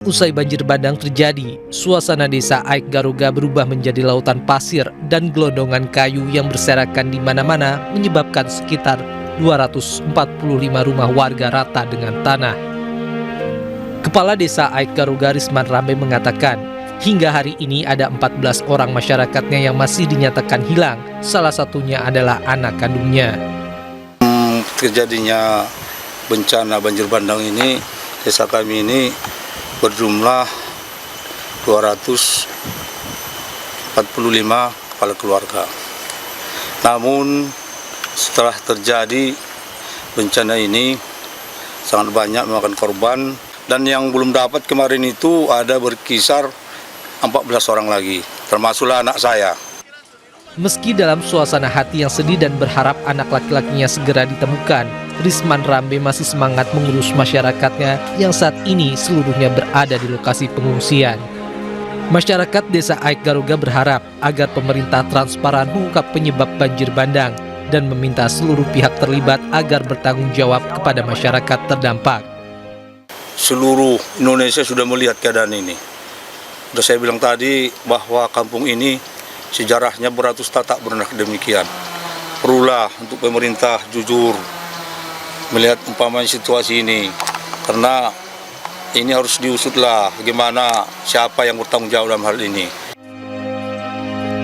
Usai banjir bandang terjadi, suasana desa Aik Garuga berubah menjadi lautan pasir dan gelondongan kayu yang berserakan di mana-mana menyebabkan sekitar 245 rumah warga rata dengan tanah. Kepala Desa Aik Garuga Risman Rambe mengatakan, hingga hari ini ada 14 orang masyarakatnya yang masih dinyatakan hilang, salah satunya adalah anak kandungnya. Terjadinya bencana banjir bandang ini, desa kami ini berjumlah 245 kepala keluarga. Namun setelah terjadi bencana ini sangat banyak memakan korban, dan yang belum dapat kemarin itu ada berkisar 14 orang lagi, termasuklah anak saya. Meski dalam suasana hati yang sedih dan berharap anak laki-lakinya segera ditemukan, Risman Rambe masih semangat mengurus masyarakatnya yang saat ini seluruhnya berada di lokasi pengungsian. Masyarakat Desa Aik Garuga berharap agar pemerintah transparan mengungkap penyebab banjir bandang dan meminta seluruh pihak terlibat agar bertanggung jawab kepada masyarakat terdampak. Seluruh Indonesia sudah melihat keadaan ini. Sudah saya bilang tadi bahwa kampung ini sejarahnya beratus tak pernah demikian. Perlulah untuk pemerintah jujur melihat umpamanya situasi ini, karena ini harus diusutlah bagaimana siapa yang bertanggung jawab dalam hal ini.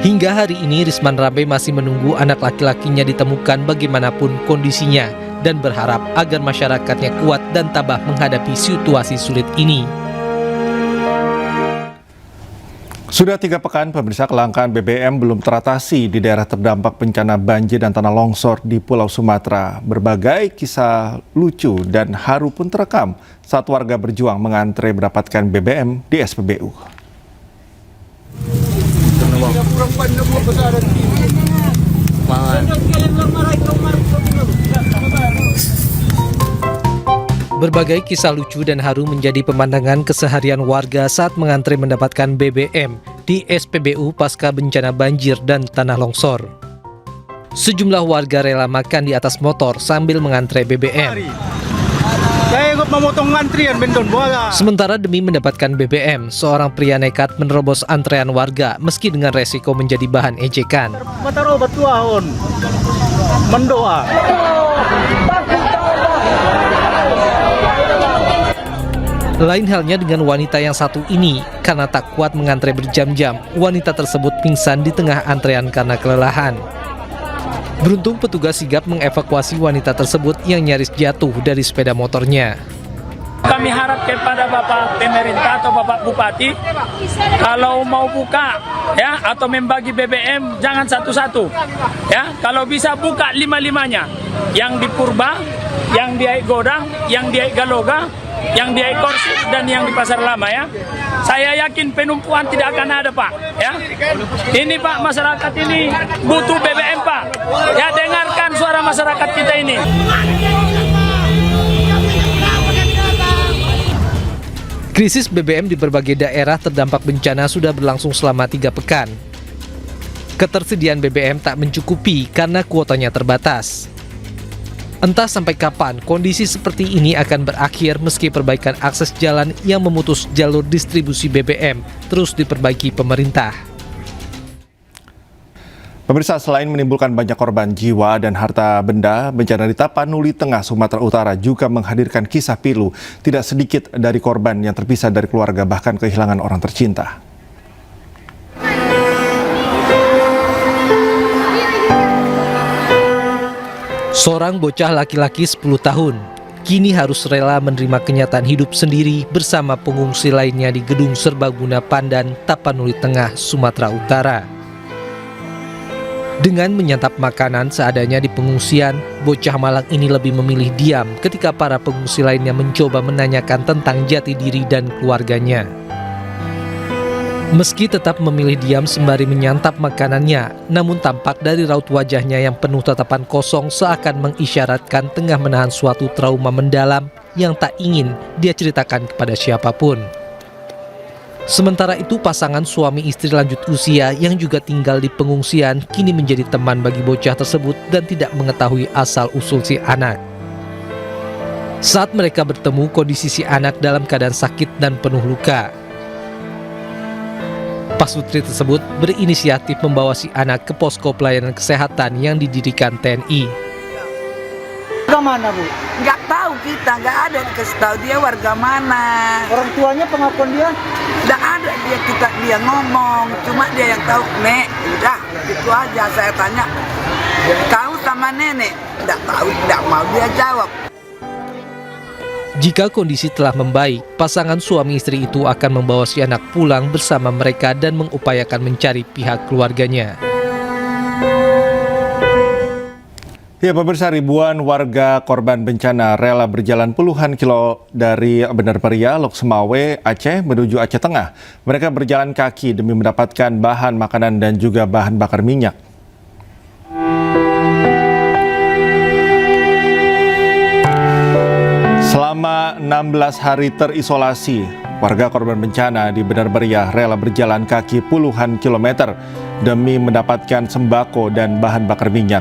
Hingga hari ini Risman Rambe masih menunggu anak laki-lakinya ditemukan bagaimanapun kondisinya dan berharap agar masyarakatnya kuat dan tabah menghadapi situasi sulit ini. Sudah 3 pekan, pemirsa, kelangkaan BBM belum teratasi di daerah terdampak bencana banjir dan tanah longsor di Pulau Sumatera. Berbagai kisah lucu dan haru pun terekam saat warga berjuang mengantre mendapatkan BBM di SPBU. Berbagai kisah lucu dan haru menjadi pemandangan keseharian warga saat mengantre mendapatkan BBM di SPBU pasca bencana banjir dan tanah longsor. Sejumlah warga rela makan di atas motor sambil mengantre BBM. Saya ikut memotong antrian bendon bola. Sementara demi mendapatkan BBM, seorang pria nekat menerobos antrean warga meski dengan resiko menjadi bahan ejekan. Mataro batuahon mendoa. Lain halnya dengan wanita yang satu ini, karena tak kuat mengantre berjam-jam, wanita tersebut pingsan di tengah antrean karena kelelahan. Beruntung petugas sigap mengevakuasi wanita tersebut yang nyaris jatuh dari sepeda motornya. Kami harap kepada Bapak Pemerintah atau Bapak Bupati, kalau mau buka ya atau membagi BBM jangan satu-satu, ya. Kalau bisa buka 5-5-nya, yang di Purba, yang di Aik Godang, yang di Aik Galoga, yang di Aik Korsik, dan yang di Pasar Lama, ya. Saya yakin penumpuan tidak akan ada, Pak, ya. Ini Pak, masyarakat ini butuh BBM, Pak. Ya, dengarkan suara masyarakat kita ini. Krisis BBM di berbagai daerah terdampak bencana sudah berlangsung selama 3 pekan. Ketersediaan BBM tak mencukupi karena kuotanya terbatas. Entah sampai kapan kondisi seperti ini akan berakhir meski perbaikan akses jalan yang memutus jalur distribusi BBM terus diperbaiki pemerintah. Pemirsa, selain menimbulkan banyak korban jiwa dan harta benda, bencana di Tapanuli Tengah, Sumatera Utara juga menghadirkan kisah pilu tidak sedikit dari korban yang terpisah dari keluarga bahkan kehilangan orang tercinta. Seorang bocah laki-laki 10 tahun kini harus rela menerima kenyataan hidup sendiri bersama pengungsi lainnya di Gedung Serbaguna Pandan, Tapanuli Tengah, Sumatera Utara. Dengan menyantap makanan seadanya di pengungsian, bocah malang ini lebih memilih diam ketika para pengungsi lainnya mencoba menanyakan tentang jati diri dan keluarganya. Meski tetap memilih diam sembari menyantap makanannya, namun tampak dari raut wajahnya yang penuh tatapan kosong seakan mengisyaratkan tengah menahan suatu trauma mendalam yang tak ingin dia ceritakan kepada siapapun. Sementara itu, pasangan suami istri lanjut usia yang juga tinggal di pengungsian kini menjadi teman bagi bocah tersebut dan tidak mengetahui asal-usul si anak. Saat mereka bertemu, kondisi si anak dalam keadaan sakit dan penuh luka. Pasutri tersebut berinisiatif membawa si anak ke posko pelayanan kesehatan yang didirikan TNI. Warga mana, Bu? Nggak tahu kita, nggak ada dikasih tahu dia warga mana. Orang tuanya pengakuan dia? Nggak ada dia ngomong, cuma dia yang tahu. Nek, udah itu aja saya tanya. Tahu sama nenek? Nggak tahu, nggak mau dia jawab. Jika kondisi telah membaik, pasangan suami istri itu akan membawa si anak pulang bersama mereka dan mengupayakan mencari pihak keluarganya. Ya pemirsa, ribuan warga korban bencana rela berjalan puluhan kilo dari Bener Meriah, Lok Semawe, Aceh menuju Aceh Tengah. Mereka berjalan kaki demi mendapatkan bahan makanan dan juga bahan bakar minyak. Selama 16 hari terisolasi, warga korban bencana di Bener Meriah rela berjalan kaki puluhan kilometer demi mendapatkan sembako dan bahan bakar minyak.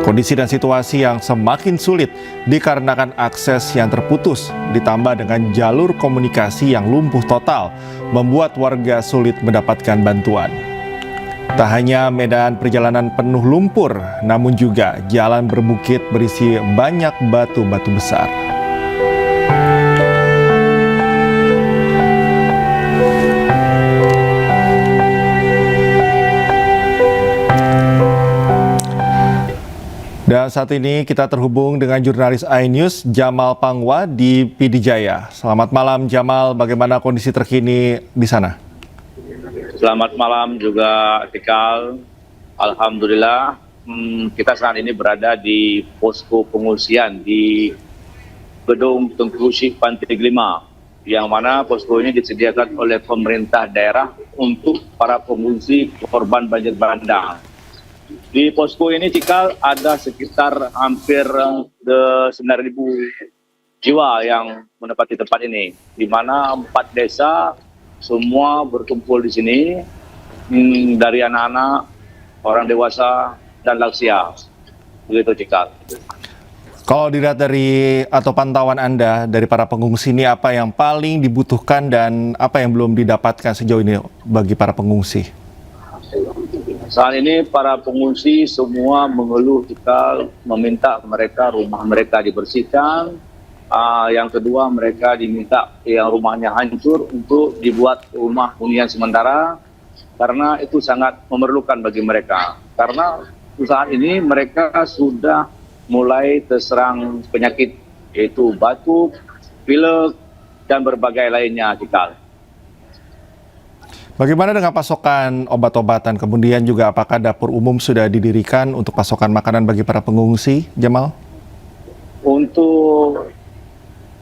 Kondisi dan situasi yang semakin sulit dikarenakan akses yang terputus, ditambah dengan jalur komunikasi yang lumpuh total, membuat warga sulit mendapatkan bantuan. Tak hanya medan perjalanan penuh lumpur, namun juga jalan berbukit berisi banyak batu-batu besar. Dan saat ini kita terhubung dengan jurnalis iNews Jamal Pangwa di PD Jaya. Selamat malam Jamal, bagaimana kondisi terkini di sana? Selamat malam juga Tikal. Alhamdulillah kita saat ini berada di posko pengungsian di Gedung Tengku Syekh Pantai 5, yang mana posko ini disediakan oleh pemerintah daerah untuk para pengungsi korban banjir bandang. Di posko ini Cikal ada sekitar hampir 9.000 jiwa yang menempati tempat ini, di mana 4 desa semua berkumpul di sini, dari anak-anak, orang dewasa, dan lansia. Begitu Cikal. Kalau dilihat dari atau pantauan Anda dari para pengungsi ini, apa yang paling dibutuhkan dan apa yang belum didapatkan sejauh ini bagi para pengungsi? Saat ini para pengungsi semua mengeluh Cikal, meminta rumah mereka dibersihkan. Yang kedua, mereka diminta yang rumahnya hancur untuk dibuat rumah hunian sementara, karena itu sangat memerlukan bagi mereka. Karena saat ini mereka sudah mulai terserang penyakit, yaitu batuk, pilek, dan berbagai lainnya Cikal. Bagaimana dengan pasokan obat-obatan? Kemudian juga apakah dapur umum sudah didirikan untuk pasokan makanan bagi para pengungsi, Jamal? Untuk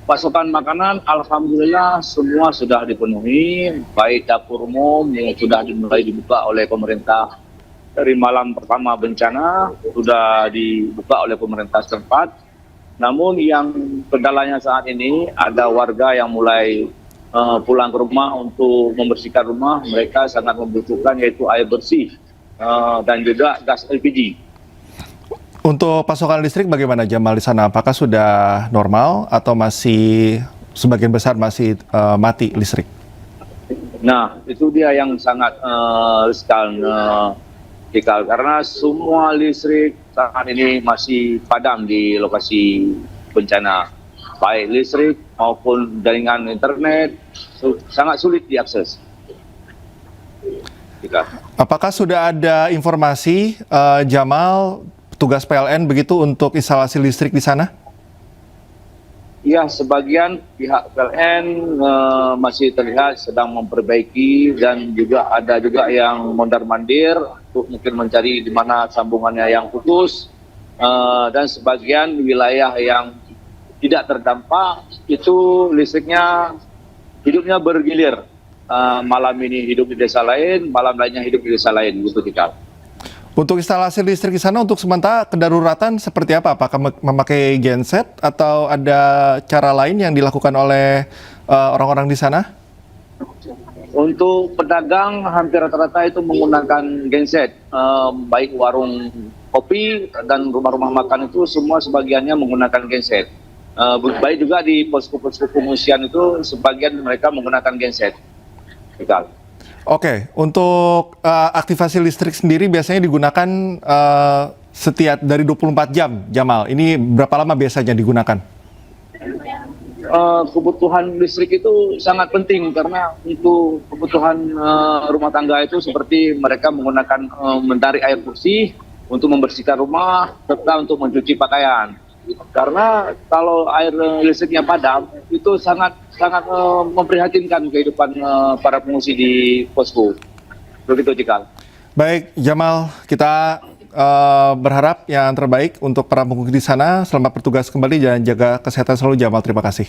pasokan makanan, alhamdulillah semua sudah dipenuhi, baik dapur umum yang sudah mulai dibuka oleh pemerintah dari malam pertama bencana, sudah dibuka oleh pemerintah setempat. Namun yang kendalanya saat ini ada warga yang mulai pulang ke rumah untuk membersihkan rumah. Mereka sangat membutuhkan yaitu air bersih dan juga gas LPG. Untuk pasokan listrik bagaimana Jamal di sana? Apakah sudah normal atau masih sebagian besar masih mati listrik? Nah, itu dia yang sangat riskan, karena semua listrik saat ini masih padam di lokasi bencana. Baik listrik maupun jaringan internet sangat sulit diakses. Apakah sudah ada informasi, Jamal, tugas PLN begitu untuk instalasi listrik di sana? Ya, sebagian pihak PLN masih terlihat sedang memperbaiki, dan juga ada juga yang mondar-mandir untuk mungkin mencari di mana sambungannya yang putus, dan sebagian wilayah yang tidak terdampak itu listriknya hidupnya bergilir. Malam ini hidup di desa lain, malam lainnya hidup di desa lain, gitu Tikal. Untuk instalasi listrik di sana untuk sementara kedaruratan seperti apa? Apakah memakai genset atau ada cara lain yang dilakukan oleh orang-orang di sana? Untuk pedagang hampir rata-rata itu menggunakan genset, baik warung kopi dan rumah-rumah makan itu semua sebagiannya menggunakan genset. baik juga di posko-posko pengungsian itu sebagian mereka menggunakan genset. Cikal. Oke, untuk aktivasi listrik sendiri biasanya digunakan setiap dari 24 jam, Jamal. Ini berapa lama biasanya digunakan? Kebutuhan listrik itu sangat penting karena untuk kebutuhan rumah tangga itu seperti mereka menggunakan menarik air bersih untuk membersihkan rumah serta untuk mencuci pakaian. Karena kalau air listriknya padam itu sangat memprihatinkan kehidupan para pengungsi di posko. Begitu, Cikal. Baik, Jamal, kita berharap yang terbaik untuk para pengungsi di sana. Selamat bertugas kembali dan jaga kesehatan selalu, Jamal. Terima kasih.